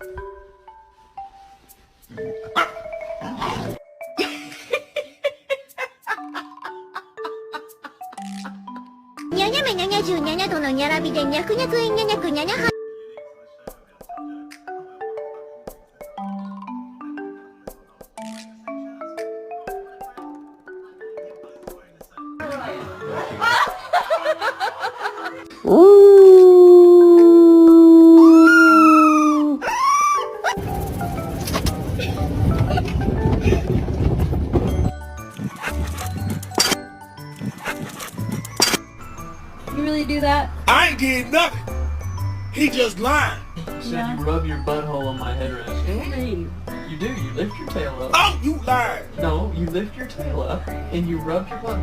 にゃにゃめにゃにゃじゅうにゃにゃとのにゃらびでにゃくにゃくいにゃにゃくにゃにゃは。You really do that? I ain't did nothing. He just lied. You said you rub your butthole on my headrest. You do. You lift your tail up. Oh, you lied. No, you lift your tail up and you rub your butt